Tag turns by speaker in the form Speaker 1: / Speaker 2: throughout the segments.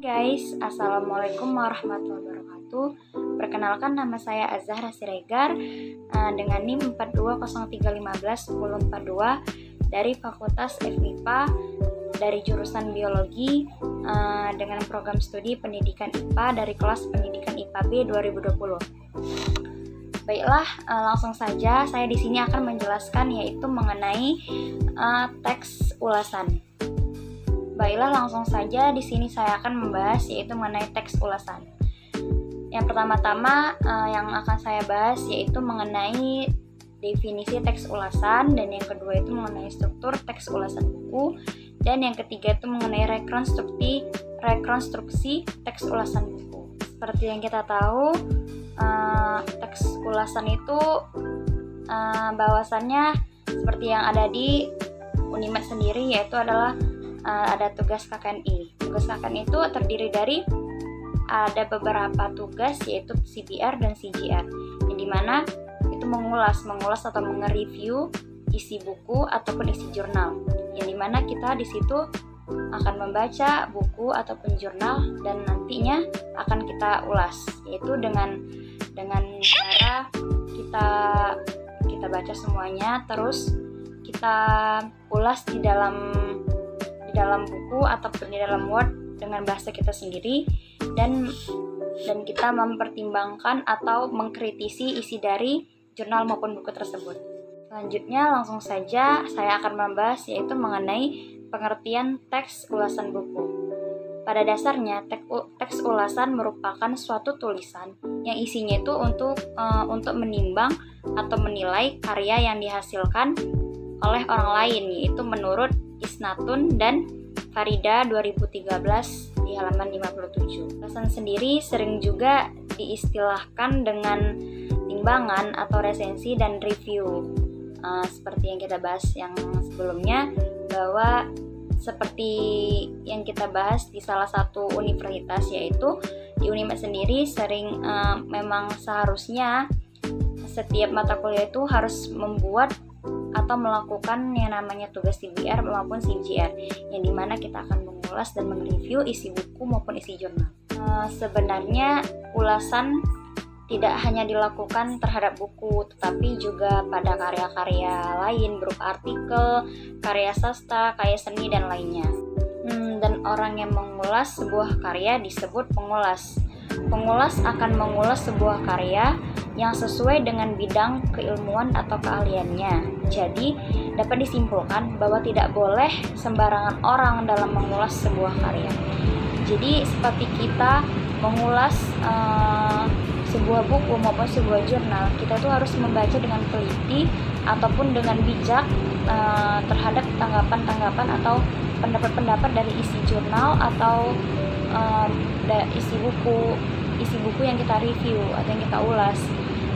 Speaker 1: Guys, assalamualaikum warahmatullahi wabarakatuh. Perkenalkan, nama saya Azahra Siregar dengan NIM 4203151042 dari Fakultas FMIPA dari jurusan Biologi dengan program studi Pendidikan IPA dari kelas Pendidikan IPA B 2020. Baiklah, langsung saja saya di sini akan menjelaskan yaitu mengenai teks ulasan. Baiklah, langsung saja di sini saya akan membahas yaitu mengenai teks ulasan. Yang pertama-tama yang akan saya bahas yaitu mengenai definisi teks ulasan, dan yang kedua itu mengenai struktur teks ulasan buku, dan yang ketiga itu mengenai rekonstruksi teks ulasan buku. Seperti yang kita tahu, teks ulasan itu bahwasannya seperti yang ada di Unimed sendiri, yaitu adalah ada tugas KKNI. Tugas KKNI itu terdiri dari ada beberapa tugas, yaitu CBR dan CGR, yang dimana itu mengulas atau nge-review isi buku ataupun isi jurnal, yang dimana kita di situ akan membaca buku ataupun jurnal dan nantinya akan kita ulas, yaitu dengan cara kita baca semuanya, terus kita ulas di dalam buku ataupun di dalam Word dengan bahasa kita sendiri, dan kita mempertimbangkan atau mengkritisi isi dari jurnal maupun buku tersebut. Selanjutnya langsung saja saya akan membahas yaitu mengenai pengertian teks ulasan buku. Pada dasarnya teks ulasan merupakan suatu tulisan yang isinya itu untuk menimbang atau menilai karya yang dihasilkan oleh orang lain, yaitu menurut Isnatun dan Farida 2013 di halaman 57. Ulasan sendiri sering juga diistilahkan dengan timbangan atau resensi dan review. Seperti yang kita bahas yang sebelumnya, bahwa seperti yang kita bahas di salah satu universitas, yaitu di Unimed sendiri sering memang seharusnya setiap mata kuliah itu harus membuat atau melakukan yang namanya tugas CBR maupun CGR, yang dimana kita akan mengulas dan mereview isi buku maupun isi jurnal. Sebenarnya ulasan tidak hanya dilakukan terhadap buku, tetapi juga pada karya-karya lain berupa artikel, karya sastra, karya seni, dan lainnya. Dan orang yang mengulas sebuah karya disebut pengulas. Pengulas akan mengulas sebuah karya yang sesuai dengan bidang keilmuan atau keahliannya. Jadi, dapat disimpulkan bahwa tidak boleh sembarangan orang dalam mengulas sebuah karya. Jadi, seperti kita mengulas sebuah buku maupun sebuah jurnal, kita tuh harus membaca dengan teliti ataupun dengan bijak terhadap tanggapan-tanggapan atau pendapat-pendapat dari isi jurnal atau isi buku yang kita review atau yang kita ulas,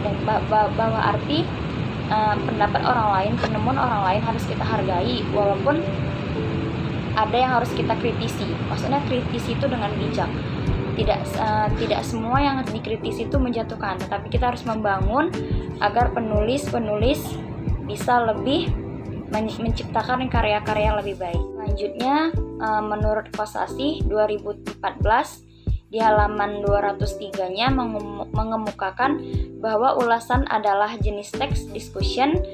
Speaker 1: dan bahwa arti pendapat orang lain, penemuan orang lain harus kita hargai, walaupun ada yang harus kita kritisi. Maksudnya kritisi itu dengan bijak. Tidak semua yang dikritisi itu menjatuhkan, tetapi kita harus membangun agar penulis bisa lebih menciptakan karya-karya yang lebih baik. Selanjutnya, menurut Kosasih 2014 di halaman 203-nya mengemukakan bahwa ulasan adalah jenis teks discussion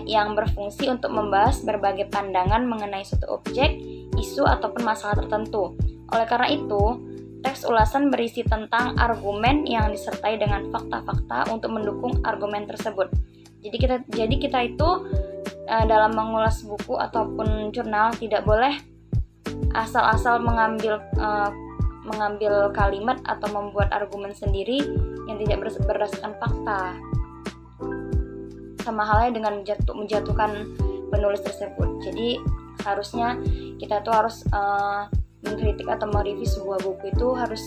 Speaker 1: yang berfungsi untuk membahas berbagai pandangan mengenai suatu objek, isu, ataupun masalah tertentu. Oleh karena itu, teks ulasan berisi tentang argumen yang disertai dengan fakta-fakta untuk mendukung argumen tersebut. Jadi kita itu dalam mengulas buku ataupun jurnal tidak boleh asal-asal mengambil kalimat atau membuat argumen sendiri yang tidak berdasarkan fakta, sama halnya dengan menjatuhkan penulis tersebut. Jadi harusnya kita tuh harus mengkritik atau mereview sebuah buku itu harus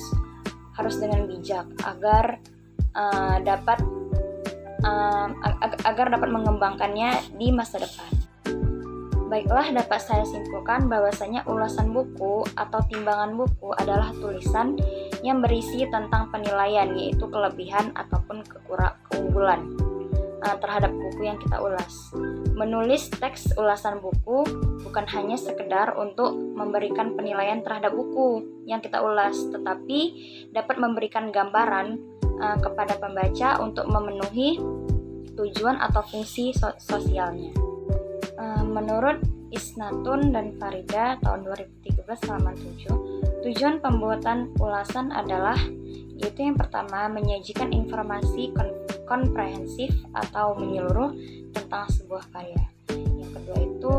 Speaker 1: dengan bijak agar dapat mengembangkannya di masa depan. Baiklah, dapat saya simpulkan bahwasanya ulasan buku atau timbangan buku adalah tulisan yang berisi tentang penilaian, yaitu kelebihan ataupun keunggulan. terhadap buku yang kita ulas. Menulis teks ulasan buku bukan hanya sekedar untuk memberikan penilaian terhadap buku yang kita ulas, tetapi dapat memberikan gambaran kepada pembaca untuk memenuhi tujuan atau fungsi sosialnya. Menurut Isnatun dan Farida tahun 2013 halaman 7, tujuan pembuatan ulasan adalah yaitu yang pertama menyajikan informasi komprehensif atau menyeluruh tentang sebuah karya. Yang kedua itu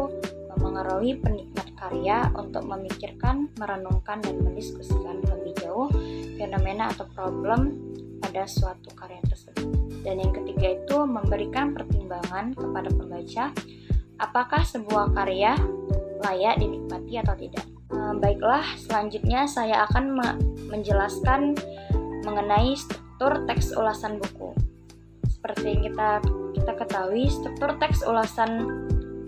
Speaker 1: memengaruhi penikmat karya untuk memikirkan, merenungkan, dan mendiskusikan lebih jauh fenomena atau problem pada suatu karya tersebut. Dan yang ketiga itu memberikan pertimbangan kepada pembaca apakah sebuah karya layak dinikmati atau tidak. Baiklah, selanjutnya saya akan menjelaskan mengenai struktur teks ulasan buku. Seperti yang kita ketahui, struktur teks ulasan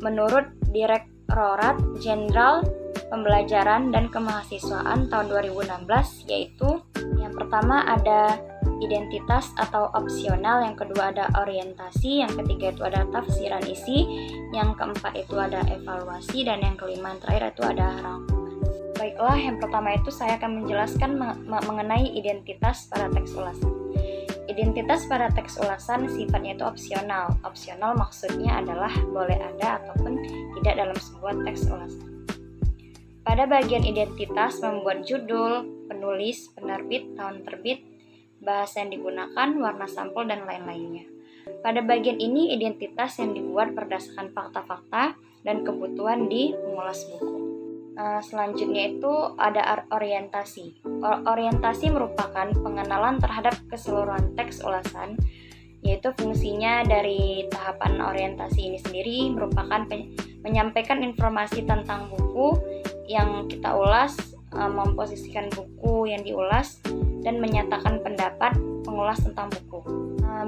Speaker 1: menurut Direktorat Jenderal Pembelajaran dan Kemahasiswaan tahun 2016 yaitu yang pertama ada identitas atau opsional, yang kedua ada orientasi, yang ketiga itu ada tafsiran isi, yang keempat itu ada evaluasi, dan yang kelima yang terakhir itu ada rangkuman. Baiklah, yang pertama itu saya akan menjelaskan mengenai identitas pada teks ulasan. Identitas pada teks ulasan sifatnya itu opsional. Opsional maksudnya adalah boleh ada ataupun tidak dalam sebuah teks ulasan. Pada bagian identitas membuat judul, penulis, penerbit, tahun terbit, bahasa yang digunakan, warna sampul, dan lain-lainnya. Pada bagian ini identitas yang dibuat berdasarkan fakta-fakta dan kebutuhan di pengulas buku. Selanjutnya itu ada orientasi. Orientasi merupakan pengenalan terhadap keseluruhan teks ulasan, yaitu fungsinya dari tahapan orientasi ini sendiri merupakan menyampaikan informasi tentang buku yang kita ulas, memposisikan buku yang diulas, dan menyatakan pendapat pengulas tentang buku.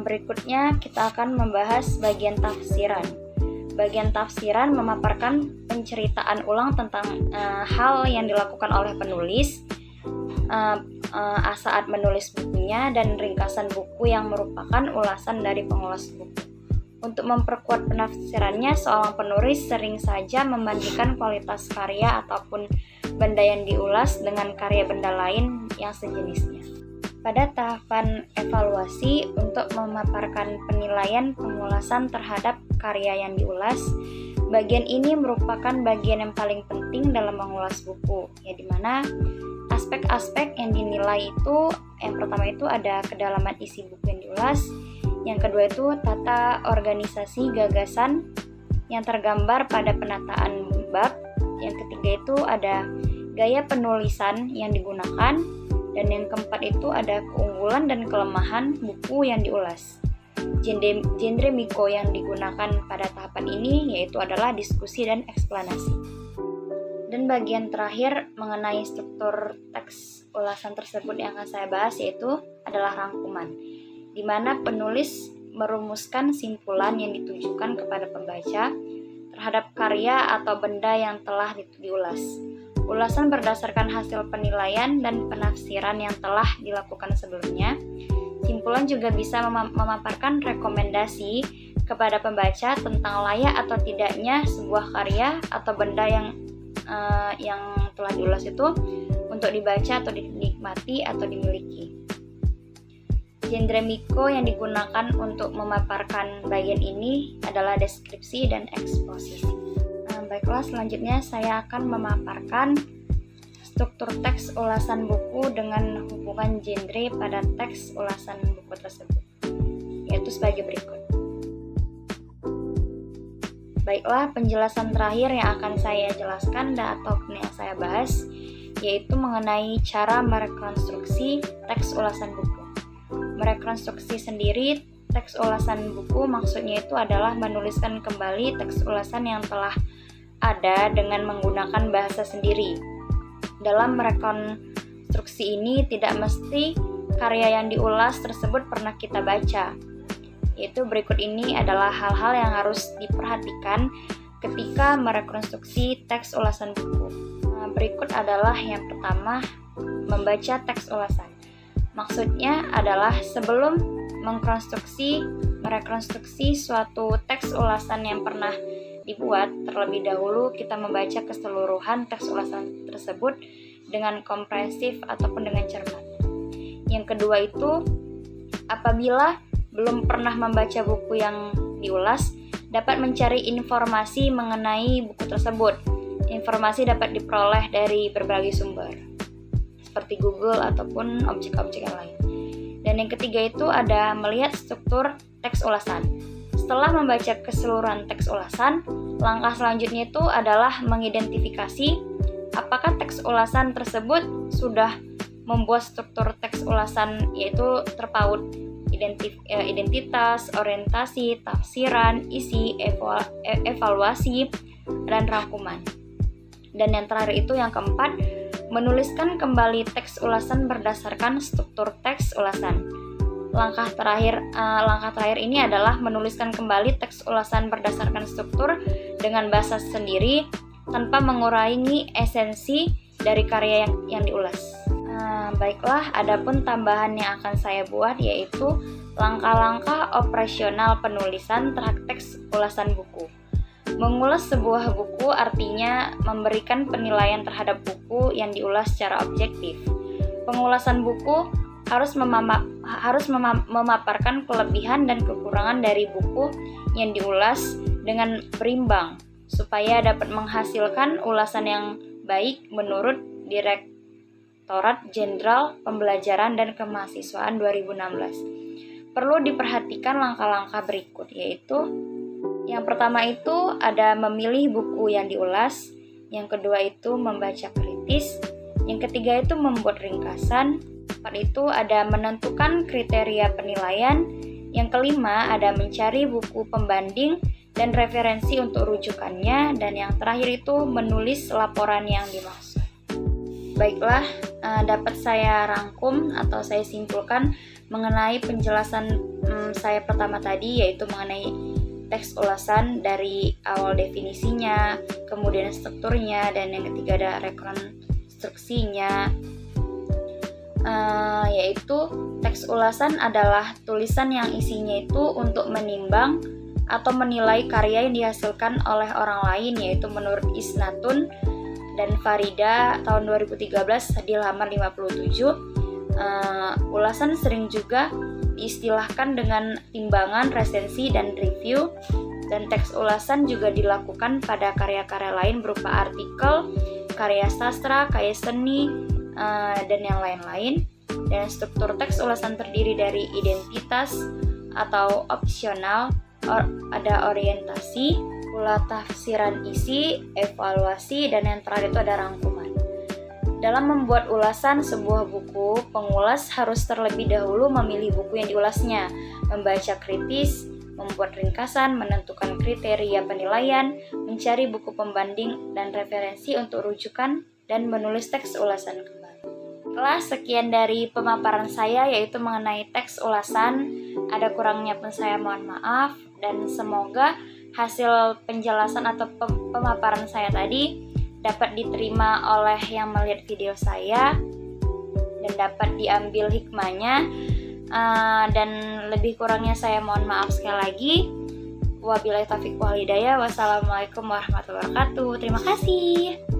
Speaker 1: Berikutnya kita akan membahas bagian tafsiran. Bagian tafsiran memaparkan penceritaan ulang tentang hal yang dilakukan oleh penulis saat menulis bukunya dan ringkasan buku yang merupakan ulasan dari pengulas buku. Untuk memperkuat penafsirannya, seorang penulis sering saja membandingkan kualitas karya ataupun benda yang diulas dengan karya benda lain yang sejenisnya. Pada tahapan evaluasi untuk memaparkan penilaian pengulasan terhadap karya yang diulas, bagian ini merupakan bagian yang paling penting dalam mengulas buku, ya dimana aspek-aspek yang dinilai itu yang pertama itu ada kedalaman isi buku yang diulas, yang kedua itu tata organisasi gagasan yang tergambar pada penataan bab, yang ketiga itu ada gaya penulisan yang digunakan, dan yang keempat itu ada keunggulan dan kelemahan buku yang diulas. Genre Miko yang digunakan pada tahapan ini yaitu adalah diskusi dan eksplanasi. Dan bagian terakhir mengenai struktur teks ulasan tersebut yang akan saya bahas yaitu adalah rangkuman, di mana penulis merumuskan simpulan yang ditujukan kepada pembaca terhadap karya atau benda yang telah diulas. Ulasan berdasarkan hasil penilaian dan penafsiran yang telah dilakukan sebelumnya. Simpulan juga bisa memaparkan rekomendasi kepada pembaca tentang layak atau tidaknya sebuah karya atau benda yang telah diulas itu untuk dibaca atau dinikmati atau dimiliki. Genre Miko yang digunakan untuk memaparkan bagian ini adalah deskripsi dan eksposisi. Baiklah, selanjutnya saya akan memaparkan struktur teks ulasan buku dengan hubungan genre pada teks ulasan buku tersebut, yaitu sebagai berikut. Baiklah, penjelasan terakhir yang akan saya jelaskan ataupun yang saya bahas yaitu mengenai cara merekonstruksi teks ulasan buku. Merekonstruksi sendiri teks ulasan buku maksudnya itu adalah menuliskan kembali teks ulasan yang telah ada dengan menggunakan bahasa sendiri. Dalam merekonstruksi ini tidak mesti karya yang diulas tersebut pernah kita baca. Yaitu berikut ini adalah hal-hal yang harus diperhatikan ketika merekonstruksi teks ulasan buku. Berikut adalah yang pertama, membaca teks ulasan. Maksudnya adalah sebelum mengkonstruksi merekonstruksi suatu teks ulasan yang pernah dibuat, terlebih dahulu kita membaca keseluruhan teks ulasan tersebut dengan komprehensif ataupun dengan cermat. Yang kedua itu, apabila belum pernah membaca buku yang diulas, dapat mencari informasi mengenai buku tersebut. Informasi dapat diperoleh dari berbagai sumber, seperti Google ataupun objek-objek yang lain. Dan yang ketiga itu ada melihat struktur teks ulasan. Setelah membaca keseluruhan teks ulasan, langkah selanjutnya itu adalah mengidentifikasi apakah teks ulasan tersebut sudah membuat struktur teks ulasan, yaitu terpaut identitas, orientasi, tafsiran, isi, evaluasi, dan rangkuman. Dan yang terakhir itu yang keempat, menuliskan kembali teks ulasan berdasarkan struktur teks ulasan. Langkah terakhir ini adalah menuliskan kembali teks ulasan berdasarkan struktur dengan bahasa sendiri tanpa mengurangi esensi dari karya yang diulas. Baiklah, adapun tambahan yang akan saya buat yaitu langkah-langkah operasional penulisan terhadap teks ulasan buku. Mengulas sebuah buku artinya memberikan penilaian terhadap buku yang diulas secara objektif. Pengulasan buku harus memaparkan kelebihan dan kekurangan dari buku yang diulas dengan berimbang, supaya dapat menghasilkan ulasan yang baik menurut Direktorat Jenderal Pembelajaran dan Kemahasiswaan 2016. Perlu diperhatikan langkah-langkah berikut, yaitu yang pertama itu ada memilih buku yang diulas, yang kedua itu membaca kritis, yang ketiga itu membuat ringkasan, keempat itu ada menentukan kriteria penilaian, yang kelima ada mencari buku pembanding dan referensi untuk rujukannya, dan yang terakhir itu menulis laporan yang dimaksud. Baiklah, dapat saya rangkum atau saya simpulkan mengenai penjelasan saya pertama tadi, yaitu mengenai teks ulasan dari awal definisinya, kemudian strukturnya, dan yang ketiga ada rekonstruksinya, yaitu teks ulasan adalah tulisan yang isinya itu untuk menimbang atau menilai karya yang dihasilkan oleh orang lain, yaitu menurut Isnatun dan Farida tahun 2013 di halaman 57. Ulasan sering juga diistilahkan dengan timbangan, resensi, dan review, dan teks ulasan juga dilakukan pada karya-karya lain berupa artikel, karya sastra, karya seni, dan yang lain-lain. Dan struktur teks ulasan terdiri dari identitas atau opsional, ada orientasi, pula tafsiran isi, evaluasi, dan yang terakhir itu ada rangkuman. Dalam membuat ulasan sebuah buku, pengulas harus terlebih dahulu memilih buku yang diulasnya, membaca kritis, membuat ringkasan, menentukan kriteria penilaian, mencari buku pembanding dan referensi untuk rujukan, dan menulis teks ulasan kembali. Setelah sekian dari pemaparan saya, yaitu mengenai teks ulasan, ada kurangnya pun saya mohon maaf, dan semoga hasil penjelasan atau pemaparan saya tadi dapat diterima oleh yang melihat video saya dan dapat diambil hikmahnya, dan lebih kurangnya saya mohon maaf sekali lagi. Wabillahi taufiq wal hidayah. Wassalamualaikum warahmatullahi wabarakatuh. Terima kasih.